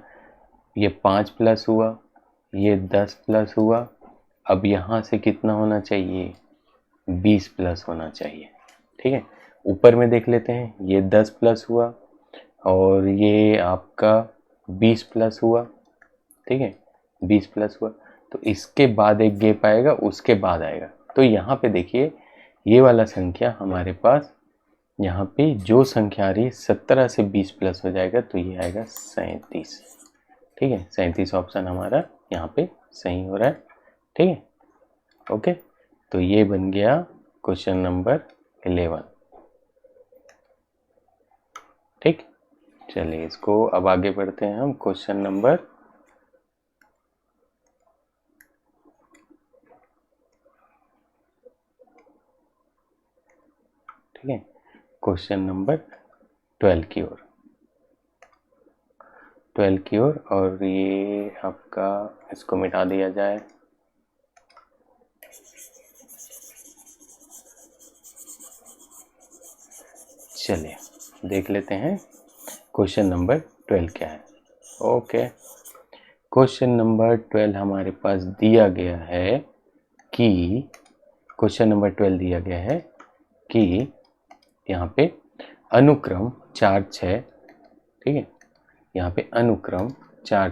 ये 5 प्लस हुआ, ये 10 प्लस हुआ, अब यहाँ से कितना होना चाहिए, 20 प्लस होना चाहिए। ठीक है, ऊपर में देख लेते हैं, ये 10 प्लस हुआ और ये आपका 20 प्लस हुआ। ठीक है, 20 प्लस हुआ, तो इसके बाद एक गैप आएगा, उसके बाद आएगा। तो यहाँ पे देखिए, ये वाला संख्या हमारे पास, यहाँ पे जो संख्या आ रही है 17 से 20 प्लस हो जाएगा, तो ये आएगा 37। ठीक है, 37 ऑप्शन हमारा यहाँ पे सही हो रहा है। ठीक है, ओके, तो ये बन गया क्वेश्चन नंबर 11। ठीक, चलिए इसको अब आगे बढ़ते हैं हम क्वेश्चन नंबर 12 की ओर। 12 की ओर, और ये आपका, इसको मिटा दिया जाए। चलिए देख लेते हैं क्वेश्चन नंबर 12 क्या है। ओके, क्वेश्चन नंबर 12 हमारे पास दिया गया है कि, क्वेश्चन नंबर 12 दिया गया है कि यहाँ पे अनुक्रम 4, 6, ठीक है, यहाँ पे अनुक्रम 4,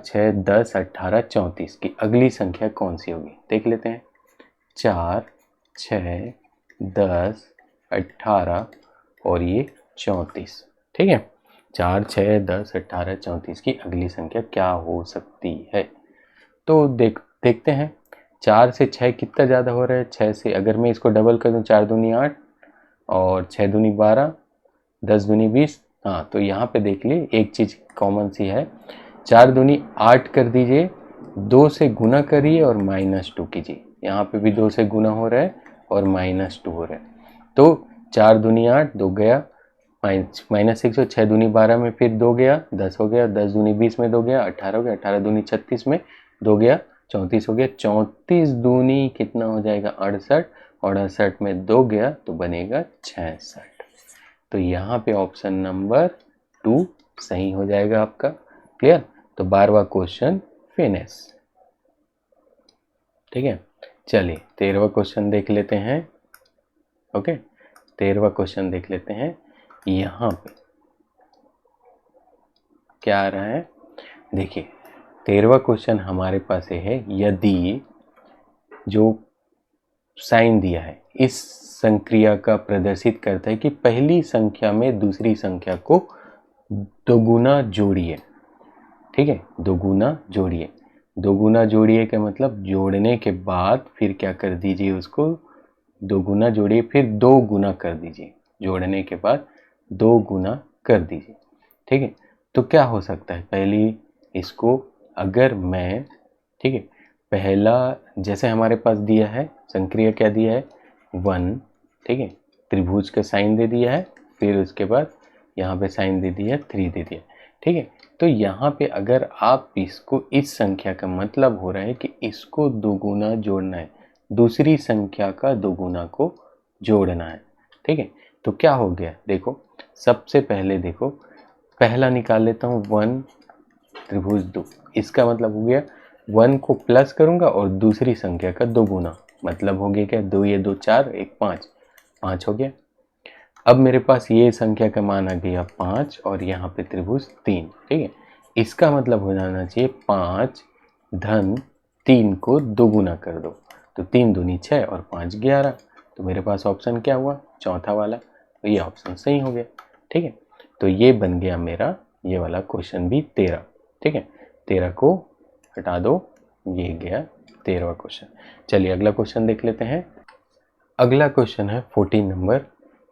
6, 10, 18, 34 की अगली संख्या कौन सी होगी। देख लेते हैं, 4, 6, 10, 18 और ये 34। ठीक है, 4, 6, 10, 18, 34 की अगली संख्या क्या हो सकती है। तो देखते हैं, 4 से 6 कितना ज़्यादा हो रहा है। 6 से अगर मैं इसको डबल कर दूँ, 4 दूनी 8 और 6 दूनी 12, 10 दूनी 20। हाँ, तो यहाँ पे देख लिए एक चीज़ कॉमन सी है, 4 दूनी 8 कर दीजिए, 2 से गुना करिए और -2 कीजिए। यहाँ पे भी 2 से गुना हो रहा है और -2 हो रहा है। तो 4 दूनी 8, 2 गया, -6, 6 दूनी 12 में फिर 2 गया, 10 हो गया, 10 दूनी 20 में 2 गया, 18 हो गया, 18 दूनी 36 में 2 गया, 34 हो गया, 34 दूनी कितना हो जाएगा, 68, और 68 में 2 गया तो बनेगा 66। तो यहाँ पे ऑप्शन नंबर 2 सही हो जाएगा आपका। क्लियर, तो 12वां क्वेश्चन फिनिश। ठीक है, चलिए 13वां क्वेश्चन देख लेते हैं। ओके, 13वां क्वेश्चन देख लेते हैं। यहाँ पे क्या आ रहा है, देखिए 13वां क्वेश्चन हमारे पास है, यदि जो साइन दिया है इस संक्रिया का प्रदर्शित करता है कि पहली संख्या में दूसरी संख्या को दोगुना जोड़िए। ठीक है, दोगुना जोड़िए, दोगुना जोड़िए का मतलब जोड़ने के बाद फिर क्या कर दीजिए, उसको दोगुना जोड़िए, फिर 2 गुना कर दीजिए, जोड़ने के बाद 2 गुना कर दीजिए। ठीक है, तो क्या हो सकता है, पहली इसको अगर मैं, ठीक है, पहला जैसे हमारे पास दिया है संक्रिया, क्या दिया है 1, ठीक है, त्रिभुज का साइन दे दिया है, फिर उसके बाद यहाँ पे साइन दे दिया, 3 दे दिया। ठीक है। तो यहाँ पे अगर आप इसको, इस संख्या का मतलब हो रहा है कि इसको दोगुना जोड़ना है, दूसरी संख्या का दोगुना को जोड़ना है। ठीक है, तो क्या हो गया, देखो सबसे पहले देखो, पहला निकाल लेता हूँ 1 त्रिभुज 2, इसका मतलब हो गया 1 को प्लस करूंगा और दूसरी संख्या का दोगुना, मतलब हो गया क्या, 2 ये 2 4, 1 5, 5 हो गया। अब मेरे पास ये संख्या का मान आ गया 5 और यहाँ पे त्रिभुज 3। ठीक है, इसका मतलब हो जाना चाहिए 5 धन 3 को दोगुना कर दो, तो 3 दूनी 6 और 5 11। तो मेरे पास ऑप्शन क्या हुआ, चौथा वाला, तो ये ऑप्शन सही हो गया। ठीक है, तो ये बन गया मेरा ये वाला क्वेश्चन भी 13। ठीक है, 13 को हटा दो, ये गया 13वां क्वेश्चन। चलिए अगला क्वेश्चन देख लेते हैं। अगला क्वेश्चन है 14 नंबर,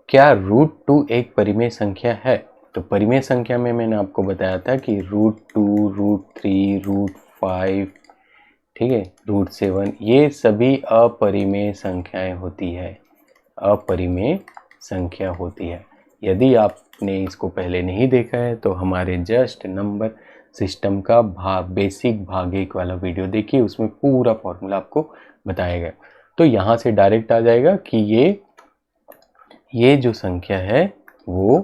क्या √2 एक परिमेय संख्या है? तो परिमेय संख्या में मैंने आपको बताया था कि √2, √3, √5, ठीक है, √7, ये सभी अपरिमेय संख्याएं होती है, अपरिमेय संख्या होती है। यदि आपने इसको पहले नहीं देखा है तो हमारे जस्ट नंबर सिस्टम का बेसिक भाग 1 वाला वीडियो देखिए, उसमें पूरा फॉर्मूला आपको बताया गया। तो यहाँ से डायरेक्ट आ जाएगा कि ये जो संख्या है वो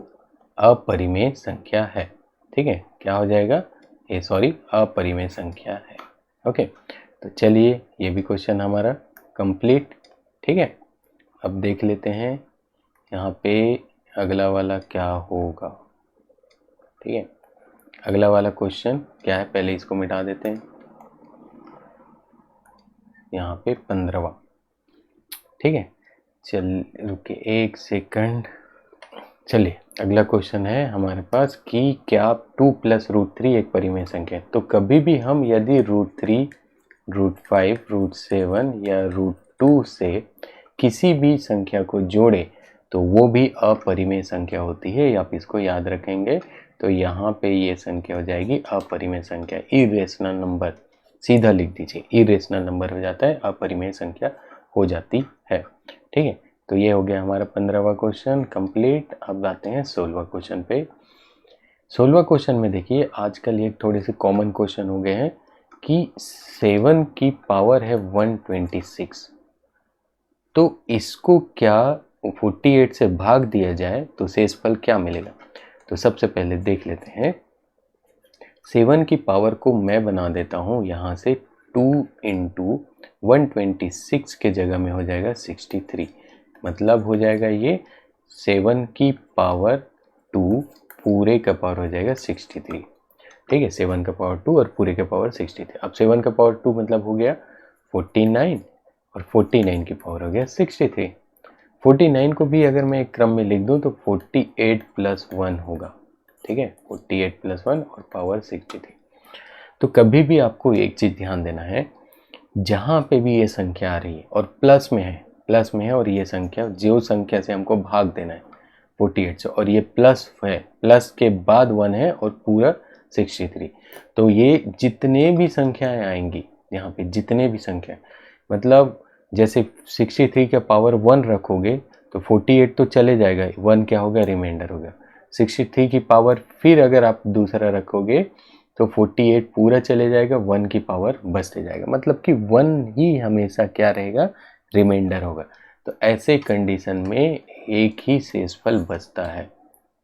अपरिमेय संख्या है। ठीक है, क्या हो जाएगा, ये सॉरी अपरिमेय संख्या है। ओके, तो चलिए ये भी क्वेश्चन हमारा कंप्लीट। ठीक है, अब देख लेते हैं यहाँ पे अगला वाला क्या होगा। ठीक है, अगला वाला क्वेश्चन क्या है, पहले इसको मिटा देते हैं, यहाँ पे 15वां। ठीक है, चल रुके एक सेकंड। चलिए अगला क्वेश्चन है हमारे पास कि क्या 2 + √3 एक परिमेय संख्या है? तो कभी भी हम यदि √3, √5, √7 या √2 से किसी भी संख्या को जोड़े तो वो भी अपरिमेय संख्या होती है, आप इसको याद रखेंगे। तो यहाँ पे ये संख्या हो जाएगी अपरिमेय संख्या, इरेशनल नंबर, सीधा लिख दीजिए, इरेशनल नंबर हो जाता है, अपरिमेय संख्या हो जाती है। ठीक है, तो ये हो गया हमारा 15वां क्वेश्चन कंप्लीट। अब आते हैं 16वां क्वेश्चन पे। 16वां क्वेश्चन में देखिए, आजकल ये थोड़े से कॉमन क्वेश्चन हो गए हैं कि 7 की पावर है 126, तो इसको क्या 48 से भाग दिया जाए तो शेषफल क्या मिलेगा? तो सबसे पहले देख लेते हैं, 7 की पावर को मैं बना देता हूँ यहाँ से 2 × 126 के जगह में हो जाएगा 63, मतलब हो जाएगा ये 7 की पावर 2 पूरे का पावर हो जाएगा 63। ठीक है, 7 का पावर 2 और पूरे का पावर 63। अब 7 का पावर 2 मतलब हो गया 49 और 49 की पावर हो गया 63। 49 को भी अगर मैं एक क्रम में लिख दूं तो 48 + 1 होगा। ठीक है, 48 + 1 और पावर 63। तो कभी भी आपको एक चीज़ ध्यान देना है, जहाँ पे भी ये संख्या आ रही है और प्लस में है और ये संख्या, जो संख्या से हमको भाग देना है 48 से, और ये प्लस है, प्लस के बाद 1 है और पूरा 63, तो ये जितने भी संख्याएं आएंगी यहाँ पे, जितने भी संख्या, मतलब जैसे 63 का पावर 1 रखोगे तो 48 तो चले जाएगा, 1 क्या होगा, रिमाइंडर होगा। 63 की पावर फिर अगर आप दूसरा रखोगे तो 48 पूरा चले जाएगा, 1 की पावर बचते जाएगा, मतलब कि 1 ही हमेशा क्या रहेगा, रिमाइंडर होगा। तो ऐसे कंडीशन में एक ही शेषफल बचता है।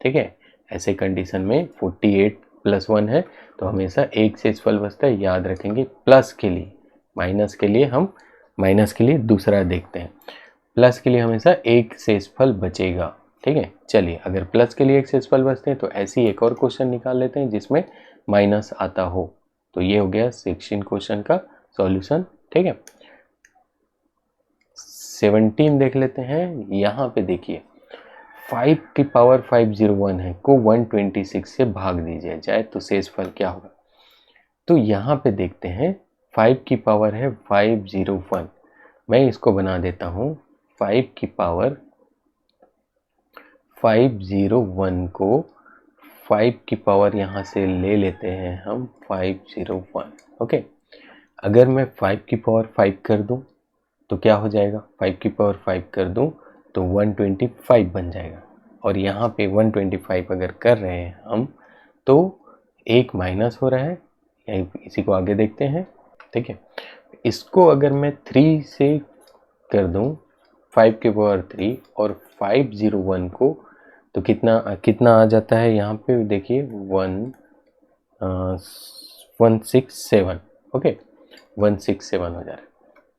ठीक है, ऐसे कंडीशन में 48 + 1 है तो हमेशा एक शेषफल बचता है, याद रखेंगे। प्लस के लिए, माइनस के लिए हम माइनस के लिए दूसरा देखते हैं, प्लस के लिए हमेशा एक शेषफल बचेगा। ठीक है, चलिए अगर प्लस के लिए एक शेषफल बचते हैं तो ऐसी एक और क्वेश्चन निकाल लेते हैं जिसमें माइनस आता हो। तो ये हो गया 16 क्वेश्चन का सॉल्यूशन। ठीक है, 17 देख लेते हैं। यहाँ पे देखिए 5 की पावर 501 है को 126 से भाग दीजिए जाए तो शेषफल क्या होगा? तो यहाँ पे देखते हैं 5 की पावर है 501, मैं इसको बना देता हूँ 5 की पावर 501 को 5 की पावर यहाँ से ले लेते हैं हम 501। ओके, अगर मैं 5 की पावर 5 कर दूं तो क्या हो जाएगा, 5 की पावर 5 कर दूं तो 125 बन जाएगा, और यहाँ पे 125 अगर कर रहे हैं हम तो एक माइनस हो रहा है, यही इसी को आगे देखते हैं। ठीक है, इसको अगर मैं 3 से कर दूं 5 के पावर 3 और 501 को, तो कितना आ जाता है यहाँ पे देखिए 167। ओके, 167 हो जा रहा है।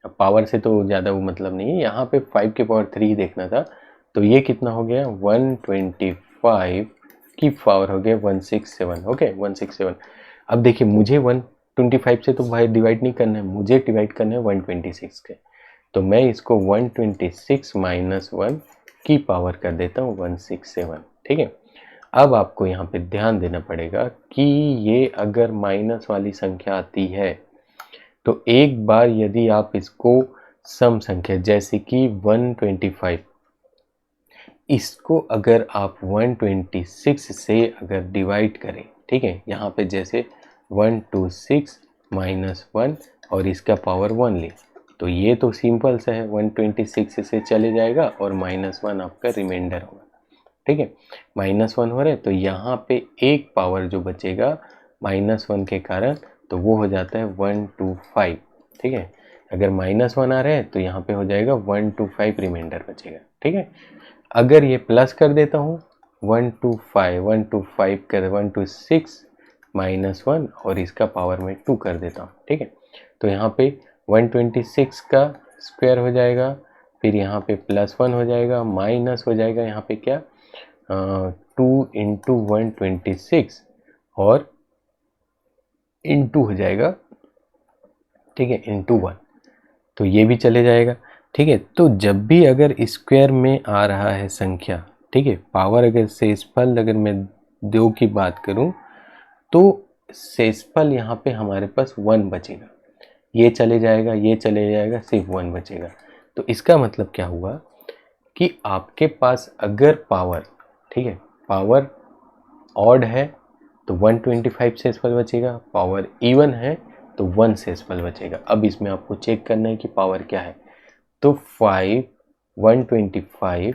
अब पावर से तो ज़्यादा वो मतलब नहीं है, यहाँ पे 5 के पावर 3 देखना था। तो ये कितना हो गया 125 की पावर हो गया 167। ओके 167। अब देखिए मुझे 125 से तो भाई डिवाइड नहीं करना है, मुझे डिवाइड करना है 126 के। तो मैं इसको 126 माइनस 1 की पावर कर देता हूँ 167। ठीक है, अब आपको यहाँ पे ध्यान देना पड़ेगा कि ये अगर माइनस वाली संख्या आती है तो एक बार यदि आप इसको सम संख्या जैसे कि 125, इसको अगर आप 126 से अगर डिवाइड करें, ठीक है, यहाँ पे जैसे 126 माइनस 1 और इसका पावर 1 ले, तो ये तो सिंपल सा है, 126 से चले जाएगा और माइनस 1 आपका रिमाइंडर होगा। ठीक है, माइनस 1 हो रहा है तो यहाँ पे एक पावर जो बचेगा माइनस 1 के कारण, तो वो हो जाता है 125। ठीक है, अगर माइनस 1 आ रहा है तो यहाँ पे हो जाएगा 125 रिमाइंडर बचेगा। ठीक है, अगर ये प्लस कर देता हूँ 125 कर 126 माइनस 1 और इसका पावर में 2 कर देता हूँ। ठीक है, तो यहाँ पे 126 का स्क्वायर हो जाएगा, फिर यहाँ पे प्लस 1 हो जाएगा, माइनस हो जाएगा यहाँ पे क्या 2 इंटू 126 और इंटू हो जाएगा, ठीक है, इंटू 1, तो ये भी चले जाएगा। ठीक है, तो जब भी अगर स्क्वायर में आ रहा है संख्या, ठीक है, पावर अगर शेषफल अगर मैं 2 की बात करूं तो शेषफल यहाँ पे हमारे पास 1 बचेगा, ये चले जाएगा, ये चले जाएगा, सिर्फ 1 बचेगा। तो इसका मतलब क्या हुआ कि आपके पास अगर पावर, ठीक है, पावर ऑड है तो 125 शेषफल बचेगा, पावर इवन है तो 1 शेषफल बचेगा। अब इसमें आपको चेक करना है कि पावर क्या है, तो 5 125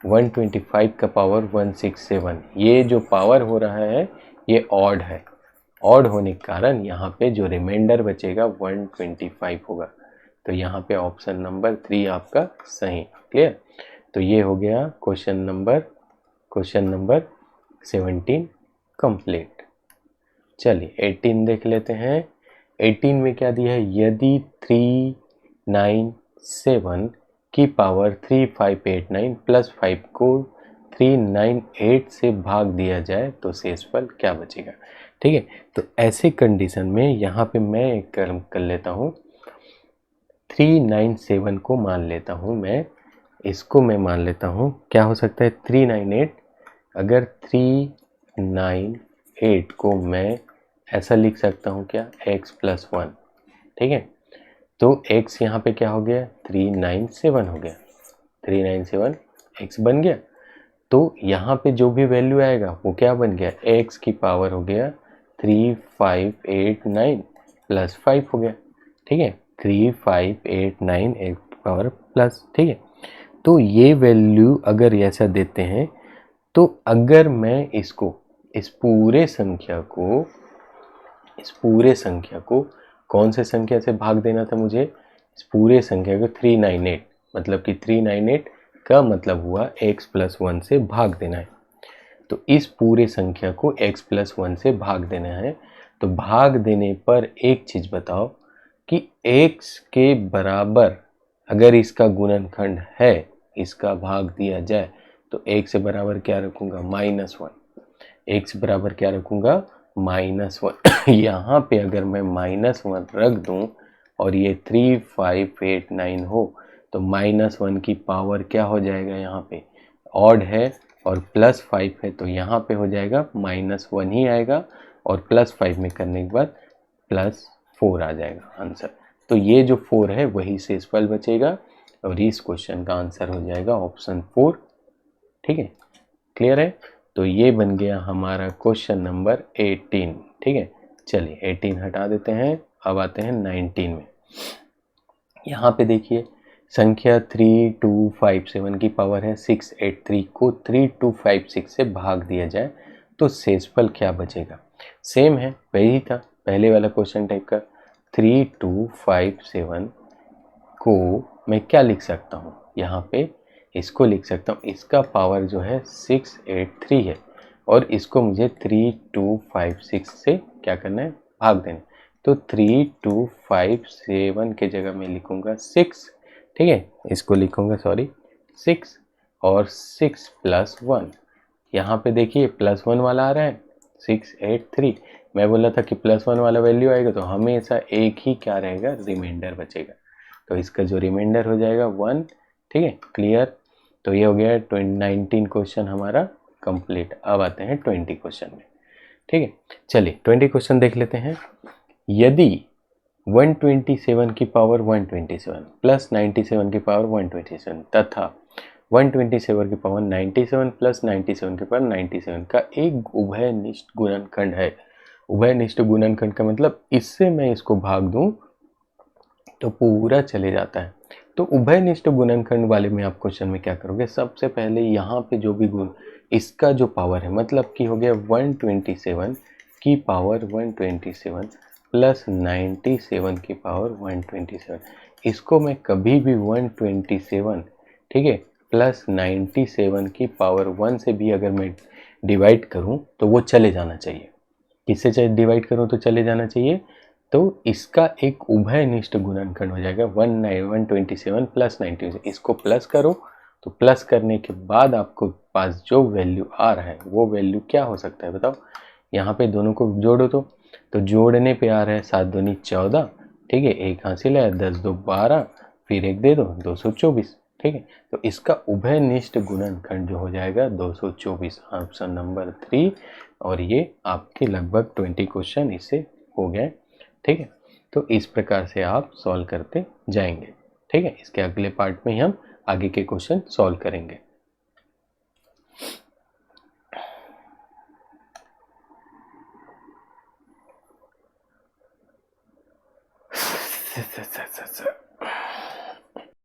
125 का पावर 167, ये जो पावर हो रहा है ये ऑड है, ऑड होने के कारण यहाँ पे जो रिमाइंडर बचेगा 125 होगा। तो यहाँ पे ऑप्शन नंबर 3 आपका सही। क्लियर, तो ये हो गया क्वेश्चन नंबर 17 कंप्लीट। चलिए 18 देख लेते हैं। 18 में क्या दिया है, यदि 397 की पावर 3589 प्लस 5 को 398 से भाग दिया जाए तो शेषफल क्या बचेगा। ठीक है, तो ऐसे कंडीशन में यहाँ पे मैं एक कर्म कर लेता हूँ, 397 को मान लेता हूँ मैं, इसको मैं मान लेता हूँ, क्या हो सकता है 398, अगर 398 को मैं ऐसा लिख सकता हूँ क्या x प्लस 1। ठीक है, तो x यहाँ पे क्या हो गया 397 हो गया, 397 x बन गया। तो यहाँ पे जो भी वैल्यू आएगा वो क्या बन गया, x की पावर हो गया 3589 प्लस 5 हो गया। ठीक है, 3589 x पावर प्लस, ठीक है, तो ये वैल्यू अगर ऐसा देते हैं तो अगर मैं इसको इस पूरे संख्या को कौन से संख्या से भाग देना था मुझे, इस पूरे संख्या को 398, मतलब कि 398 का मतलब हुआ x प्लस 1 से भाग देना है। तो इस पूरे संख्या को x प्लस 1 से भाग देना है। तो भाग देने पर एक चीज बताओ कि x के बराबर अगर इसका गुणनखंड है, इसका भाग दिया जाए तो x से बराबर क्या रखूंगा -1, x बराबर क्या रखूंगा -1। यहाँ पे अगर मैं -1 रख दूं और ये 3589 हो तो -1 की पावर क्या हो जाएगा, यहाँ पे ऑड है और प्लस 5 है तो यहाँ पे हो जाएगा -1 ही आएगा और प्लस 5 में करने के बाद +4 आ जाएगा आंसर। तो ये जो 4 है वही शेषफल बचेगा और इस क्वेश्चन का आंसर हो जाएगा ऑप्शन 4। ठीक है, क्लियर है, तो ये बन गया हमारा क्वेश्चन नंबर 18। ठीक है, चलिए 18 हटा देते हैं, अब आते हैं 19 में। यहाँ पे देखिए संख्या 3257 की पावर है 683 को 3256 से भाग दिया जाए तो शेषफल क्या बचेगा। सेम है, वही था पहले वाला क्वेश्चन टाइप का। 3257 को मैं क्या लिख सकता हूँ, यहाँ पे इसको लिख सकता हूँ, इसका पावर जो है 683 है और इसको मुझे 3256 से क्या करना है, भाग देना। तो 3257 के जगह मैं लिखूंगा 6, ठीक है, इसको लिखूंगा 6 और 6 प्लस 1, यहाँ पे देखिए प्लस 1 वाला आ रहा है 683। मैं बोला था कि प्लस 1 वाला वैल्यू आएगा तो हमेशा एक ही क्या रहेगा, रिमाइंडर बचेगा। तो इसका जो रिमाइंडर हो जाएगा 1, ठीक है, क्लियर। तो ये हो गया 19 क्वेश्चन हमारा कंप्लीट। अब आते हैं 20 क्वेश्चन में, ठीक है। चलिए 20 क्वेश्चन देख लेते हैं। यदि 127 की पावर 127 प्लस 97 की पावर 127 तथा 127 की पावर 97 प्लस 97 की पावर 97 का एक उभयनिष्ठ गुणनखंड है। उभयनिष्ठ गुणनखंड का मतलब इससे मैं इसको भाग दूं तो पूरा चले जाता है। तो उभयनिष्ठ गुणनखंड वाले में आप क्वेश्चन में क्या करोगे, सबसे पहले यहाँ पे जो भी गुण, इसका जो पावर है, मतलब कि हो गया 127 की पावर 127 प्लस 97 की पावर 127, इसको मैं कभी भी 127, ठीक है, प्लस 97 की पावर 1 से भी अगर मैं डिवाइड करूं तो वो चले जाना चाहिए। किससे डिवाइड करूं तो चले जाना चाहिए, तो इसका एक उभयनिष्ठ गुणनखंड हो जाएगा 127 प्लस 97। इसको प्लस करो तो प्लस करने के बाद आपको पास जो वैल्यू आ रहा है वो वैल्यू क्या हो सकता है बताओ। यहाँ पे दोनों को जोड़ो तो जोड़ने पे आ रहा है 7 दूनी 14, ठीक है, एक हासिल है, 10 दो 12, फिर एक दे दो 224, ठीक है। तो इसका उभयनिष्ठ गुणनखंड जो हो जाएगा 224, ऑप्शन नंबर 3। और ये आपके लगभग 20 क्वेश्चन इससे हो गए, ठीक है। तो इस प्रकार से आप सॉल्व करते जाएंगे, ठीक है। इसके अगले पार्ट में हम आगे के क्वेश्चन सॉल्व करेंगे।